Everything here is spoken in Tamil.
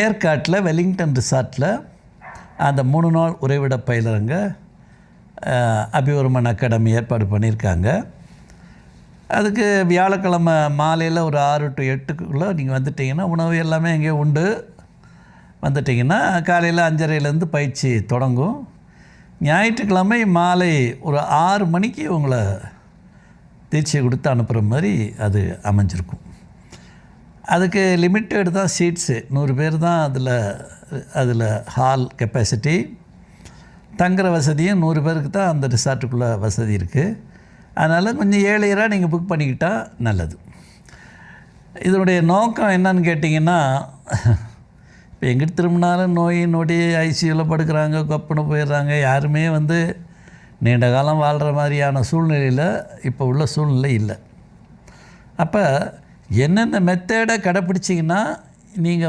ஏற்காட்டில் வெலிங்டன் ரிசார்ட்டில் அந்த 3 நாள் உறைவிட பயிலரங்க அபிவர்மன் அகாடமி ஏற்பாடு பண்ணியிருக்காங்க. அதுக்கு வியாழக்கிழமை மாலையில் ஒரு 6 to 8க்குள்ளே நீங்கள் வந்துட்டிங்கன்னா உணவு எல்லாமே எங்கேயோ உண்டு. வந்துட்டிங்கன்னா காலையில் 5:30 பயிற்சி தொடங்கும். ஞாயிற்றுக்கிழமை மாலை ஒரு 6 மணிக்கு உங்களை தீட்சை கொடுத்து அனுப்புகிற மாதிரி அது அமைஞ்சிருக்கும். அதுக்கு லிமிட்டட் தான் சீட்ஸு, 100 பேர் தான் அதில் ஹால் கெப்பாசிட்டி. தங்குற வசதியும் 100 பேருக்கு தான் அந்த ரிசார்ட்டுக்குள்ளே வசதி இருக்குது. அதனால் கொஞ்சம் ஏழையராக நீங்கள் புக் பண்ணிக்கிட்டால் நல்லது. இதனுடைய நோக்கம் என்னன்னு கேட்டிங்கன்னா, இப்போ எங்கிட்ட திரும்பினாலும் நோய் நொடி ஐசியூவில் படுக்கிறாங்க, கொப்புன்னு போயிடுறாங்க. யாருமே நீண்ட காலம் வாழ்கிற மாதிரியான சூழ்நிலையில் இப்போ உள்ள சூழ்நிலை இல்லை. அப்போ என்னென்ன மெத்தடை கடைப்பிடிச்சிங்கன்னா நீங்கள்